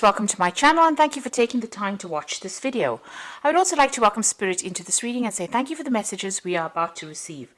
Welcome to my channel and thank you for taking the time to watch this video. I would also like to welcome Spirit into this reading and say thank you for the messages we are about to receive.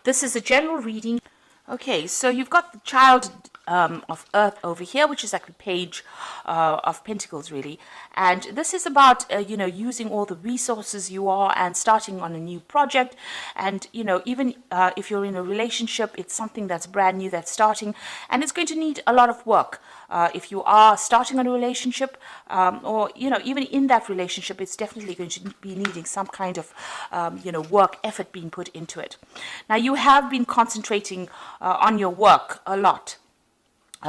This is a general reading. Okay, so you've got the child of Earth over here, which is like the page of Pentacles, really. And this is about, using all the resources you are and starting on a new project. And, even if you're in a relationship, it's something that's brand new, that's starting, and it's going to need a lot of work. If you are starting on a relationship, or, even in that relationship, it's definitely going to be needing some kind of, work effort being put into it. Now, you have been concentrating on your work a lot.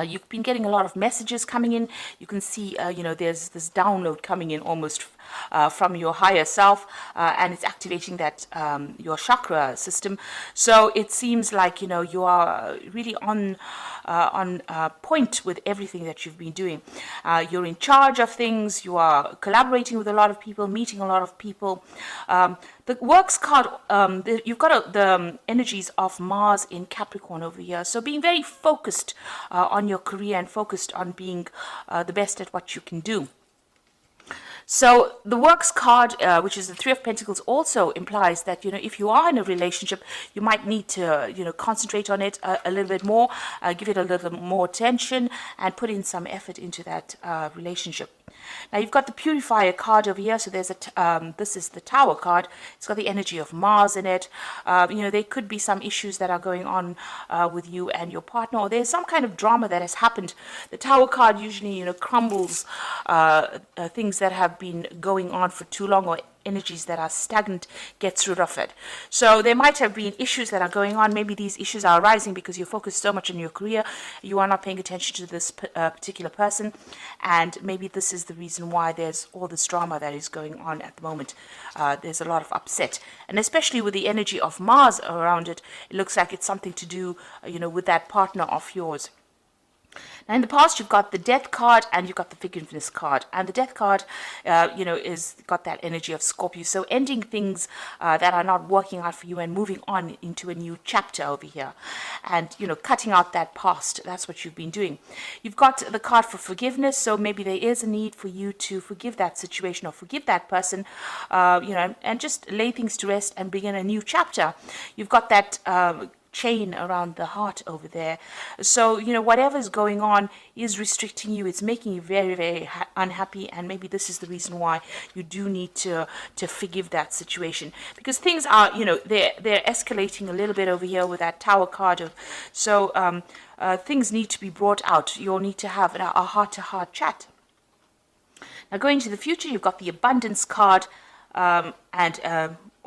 You've been getting a lot of messages coming in. You can see, there's this download coming in almost from your higher self, and it's activating that your chakra system. So it seems like you are really on point with everything that you've been doing. You're in charge of things. You are collaborating with a lot of people, meeting a lot of people. The works card, you've got the energies of Mars in Capricorn over here. So being very focused on your career and focused on being the best at what you can do. So the works card, which is the Three of Pentacles, also implies that, if you are in a relationship, you might need to, concentrate on it a little bit more, give it a little more attention and put in some effort into that relationship. Now you've got the Purifier card over here. So there's this is the Tower card. It's got the energy of Mars in it. There could be some issues that are going on with you and your partner, or there's some kind of drama that has happened. The Tower card usually, crumbles things that have been going on for too long, or energies that are stagnant, gets rid of it. So there might have been issues that are going on. Maybe these issues are arising because you're focused so much on your career, you are not paying attention to this particular person, and maybe this is the reason why there's all this drama that is going on at the moment. There's a lot of upset, and especially with the energy of Mars around it, it looks like it's something to do, with that partner of yours. Now, in the past, you've got the Death card and you've got the Forgiveness card. And the Death card, is got that energy of Scorpio. So ending things that are not working out for you and moving on into a new chapter over here. And, cutting out that past. That's what you've been doing. You've got the card for Forgiveness. So maybe there is a need for you to forgive that situation or forgive that person, and just lay things to rest and begin a new chapter. You've got that chain around the heart over there. So whatever's going on is restricting you. It's making you very, very unhappy, and maybe this is the reason why you do need to forgive that situation, because things are they're escalating a little bit over here with that Tower card. So things need to be brought out. You'll need to have a heart-to-heart chat. Now, going to the future, you've got the Abundance card, or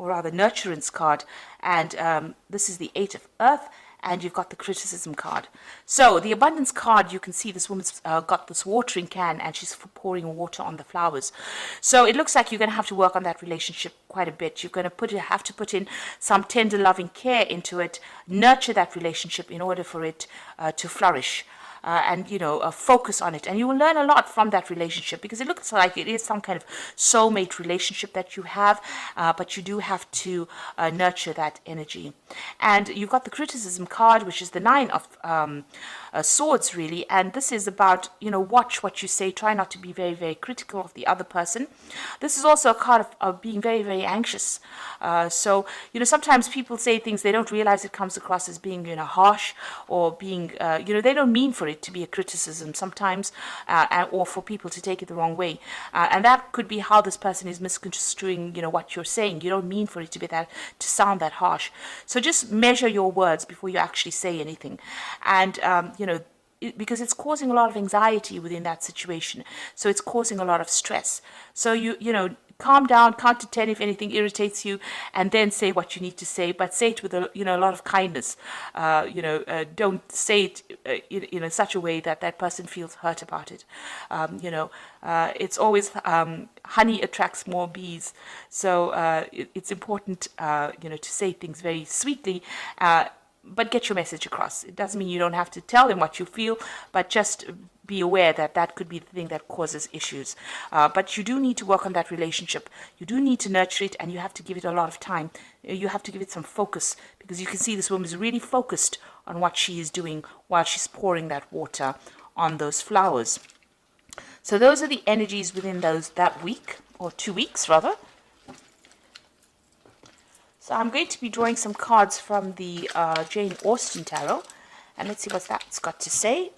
rather Nurturance card, and this is the Eight of Earth, and you've got the Criticism card. So the Abundance card, you can see this woman's got this watering can and she's pouring water on the flowers. So it looks like you're going to have to work on that relationship quite a bit. You're going to have to put in some tender loving care into it, nurture that relationship in order for it to flourish. And focus on it, and you will learn a lot from that relationship, because it looks like it is some kind of soulmate relationship that you have, but you do have to nurture that energy. And you've got the Criticism card, which is the Nine of Swords, really, and this is about watch what you say, try not to be very, very critical of the other person. This is also a card of being very, very anxious. So sometimes people say things, they don't realize it comes across as being harsh, or being they don't mean for it to be a criticism sometimes, or for people to take it the wrong way, and that could be how this person is misconstruing what you're saying. You don't mean for it to be to sound that harsh. So just measure your words before you actually say anything, and because it's causing a lot of anxiety within that situation, so it's causing a lot of stress. So calm down, count to 10 if anything irritates you, and then say what you need to say, but say it with a lot of kindness. Don't say it in such a way that that person feels hurt about it. It's always honey attracts more bees, so it's important to say things very sweetly, but get your message across. It doesn't mean you don't have to tell them what you feel, but just be aware that that could be the thing that causes issues. But you do need to work on that relationship. You do need to nurture it, and you have to give it a lot of time. You have to give it some focus, because you can see this woman is really focused on what she is doing while she's pouring that water on those flowers. So those are the energies within that week, or 2 weeks rather. So I'm going to be drawing some cards from the Jane Austen Tarot, and let's see what that's got to say.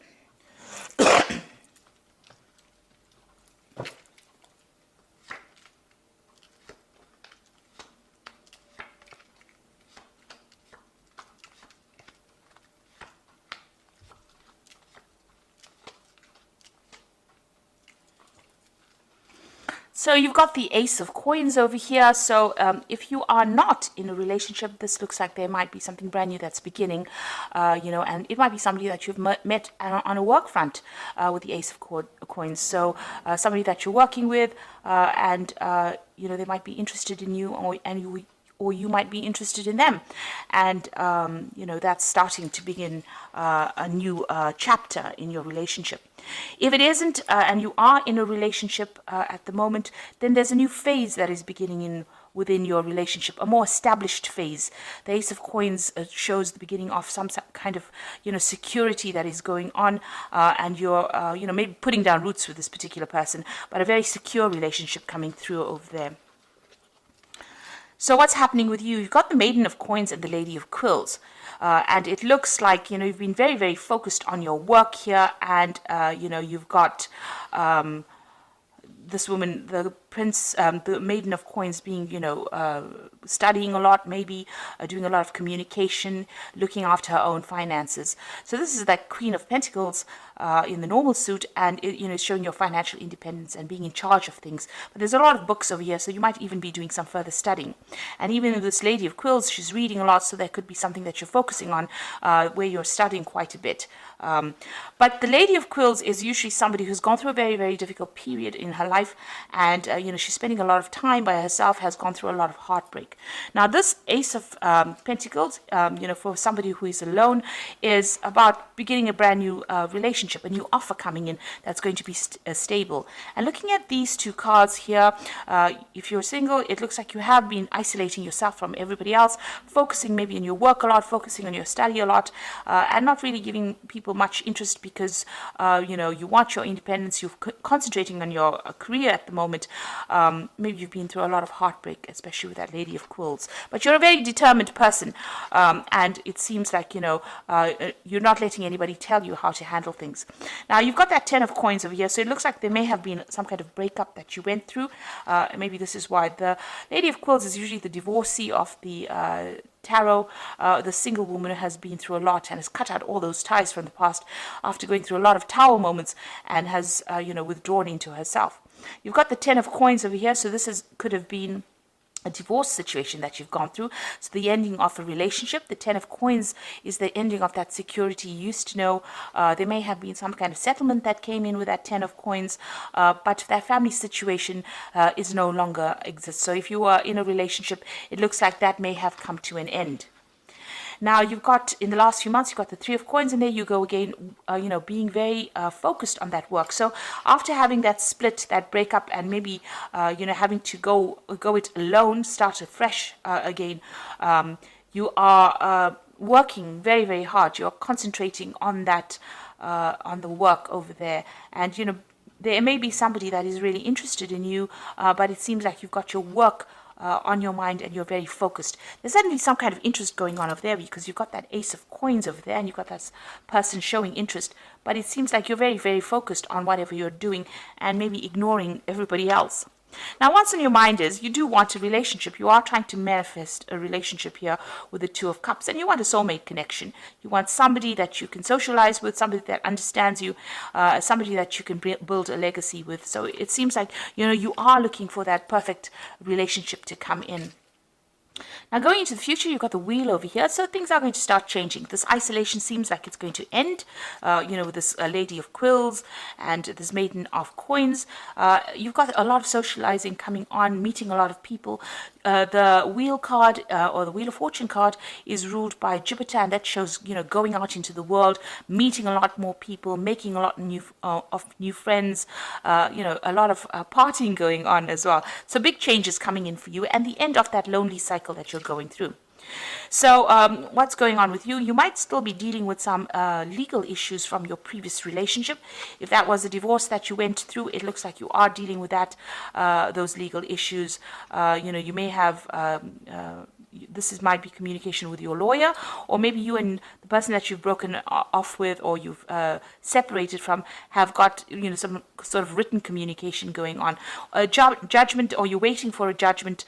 So you've got the Ace of Coins over here. So if you are not in a relationship, this looks like there might be something brand new that's beginning, and it might be somebody that you've met on a work front with the Ace of Coins. So somebody that you're working with, and they might be interested in you, or you might be interested in them, and that's starting to begin a new chapter in your relationship. If it isn't, and you are in a relationship at the moment, then there's a new phase that is beginning within your relationship, a more established phase. The Ace of Coins shows the beginning of some kind of security that is going on, and you're maybe putting down roots with this particular person, but a very secure relationship coming through over there. So what's happening with you? You've got the Maiden of Coins and the Lady of Quills. And it looks like, you've been very, very focused on your work here. And, you've got this woman, the the Maiden of Coins being, studying a lot, maybe doing a lot of communication, looking after her own finances. So this is that Queen of Pentacles in the normal suit, and it, showing your financial independence and being in charge of things. But there's a lot of books over here, so you might even be doing some further studying. And even with this Lady of Quills, she's reading a lot, so there could be something that you're focusing on where you're studying quite a bit. But the Lady of Quills is usually somebody who's gone through a very, very difficult period in her life, and she's spending a lot of time by herself, has gone through a lot of heartbreak. Now this Ace of Pentacles, for somebody who is alone, is about beginning a brand new relationship, a new offer coming in that's going to be stable. And looking at these two cards here, if you're single, it looks like you have been isolating yourself from everybody else, focusing maybe on your work a lot, focusing on your study a lot, and not really giving people much interest because you want your independence. You're concentrating on your career at the moment. Maybe you've been through a lot of heartbreak, especially with that Lady of Quills, but you're a very determined person, and it seems like you're not letting anybody tell you how to handle things. Now you've got that Ten of Coins over here, so it looks like there may have been some kind of breakup that you went through. Maybe this is why the Lady of Quills is usually the divorcee of the tarot. The single woman has been through a lot and has cut out all those ties from the past after going through a lot of tower moments, and has withdrawn into herself. You've got the Ten of Coins over here, so this could have been a divorce situation that you've gone through. So the ending of a relationship. The Ten of Coins is the ending of that security you used to know. There may have been some kind of settlement that came in with that Ten of Coins, but that family situation is no longer exists. So if you are in a relationship, it looks like that may have come to an end. Now you've got, in the last few months, you've got the Three of Coins, and there you go again, being very focused on that work. So after having that split, that breakup, and maybe, having to go it alone, start afresh again, you are working very, very hard. You're concentrating on that, on the work over there. And, there may be somebody that is really interested in you, but it seems like you've got your work on your mind and you're very focused. There's certainly some kind of interest going on over there, because you've got that Ace of Coins over there and you've got that person showing interest, but it seems like you're very, very focused on whatever you're doing and maybe ignoring everybody else. Now, what's on your mind is you do want a relationship. You are trying to manifest a relationship here with the Two of Cups, and you want a soulmate connection. You want somebody that you can socialize with, somebody that understands you, somebody that you can build a legacy with. So it seems like, you are looking for that perfect relationship to come in. Now, going into the future, you've got the Wheel over here, so things are going to start changing. This isolation seems like it's going to end, with this Lady of Quills and this Maiden of Coins. You've got a lot of socializing coming on, meeting a lot of people. The Wheel card, or the Wheel of Fortune card, is ruled by Jupiter, and that shows, going out into the world, meeting a lot more people, making a lot of new friends, a lot of partying going on as well. So big changes coming in for you, and the end of that lonely cycle that you're going through. So what's going on with you? You might still be dealing with some legal issues from your previous relationship. If that was a divorce that you went through, it looks like you are dealing with that, those legal issues. You may have might be communication with your lawyer, or maybe you and the person that you've broken off with, or you've separated from, have got some sort of written communication going on. A judgment, or you're waiting for a judgment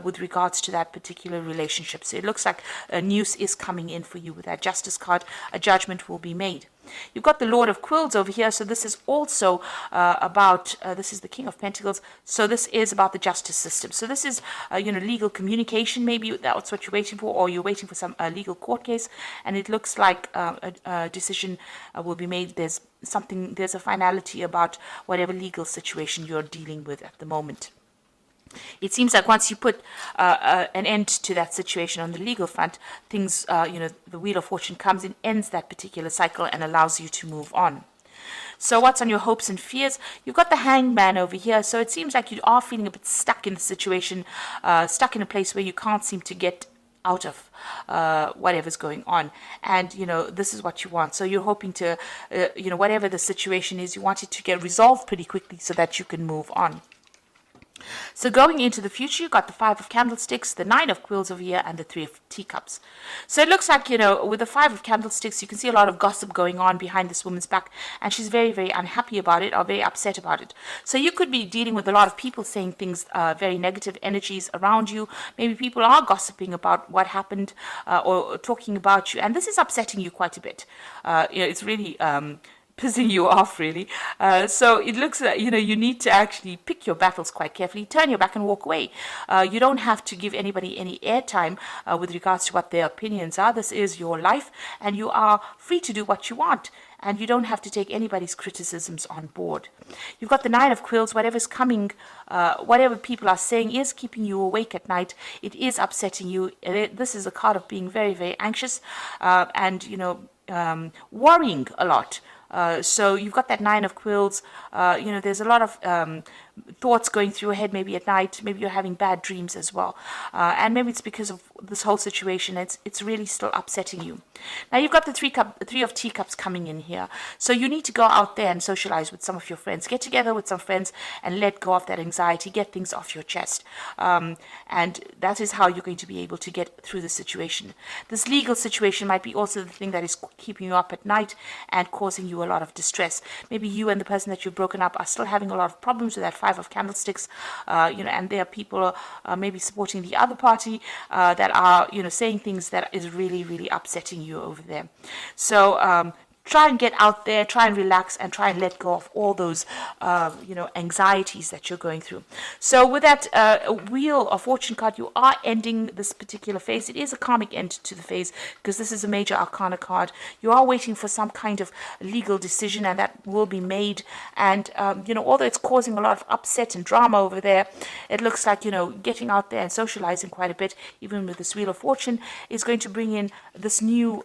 with regards to that particular relationship. So it looks like a news is coming in for you with that Justice card. A judgment will be made. You've got the Lord of Quills over here, so this is also about, this is the King of Pentacles, so this is about the justice system. So this is, legal communication, maybe that's what you're waiting for, or you're waiting for some legal court case, and it looks like a decision will be made. There's a finality about whatever legal situation you're dealing with at the moment. It seems like once you put an end to that situation on the legal front, things, the Wheel of Fortune comes in, ends that particular cycle, and allows you to move on. So what's on your hopes and fears? You've got the Hangman over here. So it seems like you are feeling a bit stuck in the situation, stuck in a place where you can't seem to get out of whatever's going on, and this is what you want. So you're hoping to whatever the situation is, you want it to get resolved pretty quickly so that you can move on. So going into the future, you've got the Five of Candlesticks, the Nine of Quills over here, and the Three of Teacups. So it looks like, with the Five of Candlesticks, you can see a lot of gossip going on behind this woman's back, and she's very, very unhappy about it, or very upset about it. So you could be dealing with a lot of people saying things, very negative energies around you. Maybe people are gossiping about what happened, or talking about you, and this is upsetting you quite a bit. It's really pissing you off, really. So it looks like, you need to actually pick your battles quite carefully, turn your back and walk away. You don't have to give anybody any airtime with regards to what their opinions are. This is your life, and you are free to do what you want, and you don't have to take anybody's criticisms on board. You've got the Nine of Quills. Whatever's coming, whatever people are saying is keeping you awake at night. It is upsetting you. This is a card of being very, very anxious, and worrying a lot. So you've got that Nine of Quills. There's a lot of thoughts going through your head, maybe at night. Maybe you're having bad dreams as well, and maybe it's because of this whole situation. It's really still upsetting you. Now you've got the Three of Teacups coming in here. So you need to go out there and socialize with some of your friends. Get together with some friends and let go of that anxiety. Get things off your chest, and that is how you're going to be able to get through the situation. This legal situation might be also the thing that is keeping you up at night and causing you a lot of distress. Maybe you and the person that you've broken up are still having a lot of problems with that Five of Candlesticks, and there are people maybe supporting the other party that are, saying things that is really, really upsetting you over there. So try and get out there, try and relax, and try and let go of all those, anxieties that you're going through. So with that Wheel of Fortune card, you are ending this particular phase. It is a karmic end to the phase because this is a major arcana card. You are waiting for some kind of legal decision, and that will be made. And, although it's causing a lot of upset and drama over there, it looks like, getting out there and socializing quite a bit, even with this Wheel of Fortune, is going to bring in this new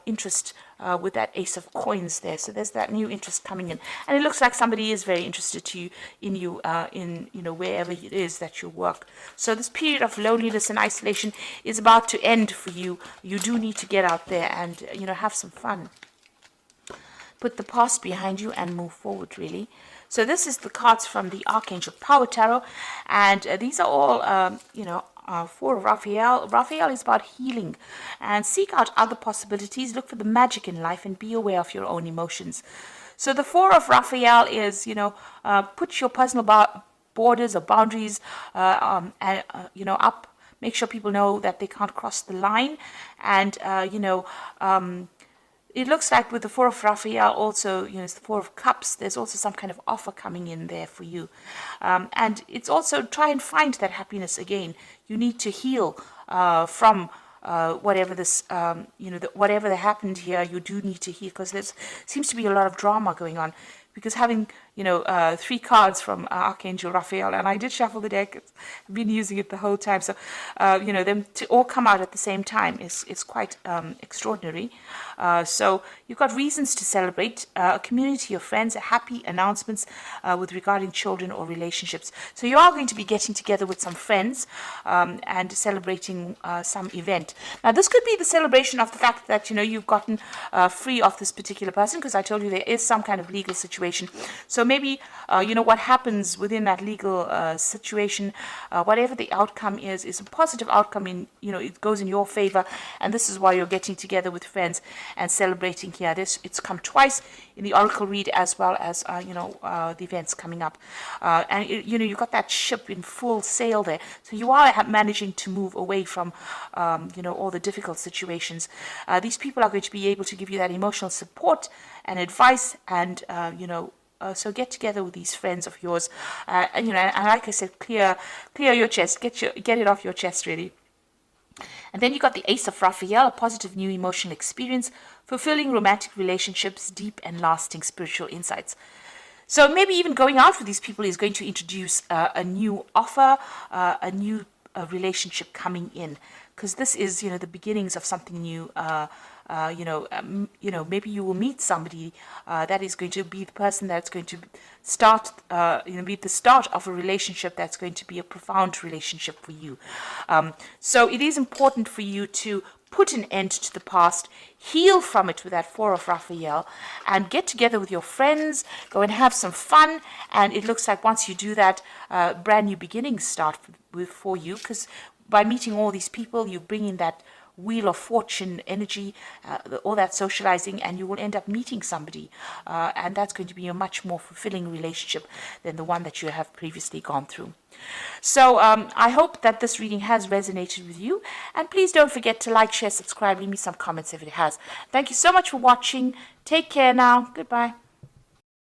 interest with that Ace of Coins there. So there's that new interest coming in, and it looks like somebody is very interested in you wherever it is that you work. So this period of loneliness and isolation is about to end for you. You do need to get out there and have some fun. Put the past behind you and move forward, really. So this is the cards from the Archangel Power Tarot, and these are all for Raphael. Raphael is about healing, and seek out other possibilities. Look for the magic in life and be aware of your own emotions. So the Four of Raphael is, put your personal borders or boundaries, up. Make sure people know that they can't cross the line, and it looks like with the Four of Raphael also, it's the Four of Cups, there's also some kind of offer coming in there for you. And it's also try and find that happiness again. You need to heal from whatever this, whatever that happened here, you do need to heal, because there seems to be a lot of drama going on. Because having, three cards from Archangel Raphael, and I did shuffle the deck. I've been using it the whole time, so them to all come out at the same time is quite extraordinary. So you've got reasons to celebrate, a community of friends, happy announcements with regarding children or relationships. So you are going to be getting together with some friends and celebrating some event. Now this could be the celebration of the fact that you've gotten free of this particular person, because I told you there is some kind of legal situation. So maybe what happens within that legal situation, whatever the outcome is a positive outcome. It goes in your favor, and this is why you're getting together with friends and celebrating here. It's come twice in the oracle read, as well as the events coming up, and you've got that ship in full sail there. So you are managing to move away from all the difficult situations. These people are going to be able to give you that emotional support and advice, and so get together with these friends of yours, and like I said, clear your chest, get it off your chest, really. And then you got the Ace of Raphael, a positive new emotional experience, fulfilling romantic relationships, deep and lasting spiritual insights. So maybe even going out with these people is going to introduce a new offer, a new relationship coming in, because this is the beginnings of something new. Maybe you will meet somebody that is going to be the person that's going to start, be the start of a relationship that's going to be a profound relationship for you. So it is important for you to put an end to the past, heal from it with that Four of Raphael, and get together with your friends, go and have some fun. And it looks like once you do that, brand new beginnings start for you, because by meeting all these people, you bring in that Wheel of Fortune energy, all that socializing, and you will end up meeting somebody, and that's going to be a much more fulfilling relationship than the one that you have previously gone through. So I hope that this reading has resonated with you, and please don't forget to like, share, subscribe, leave me some comments if it has. Thank you so much for watching. Take care now. Goodbye.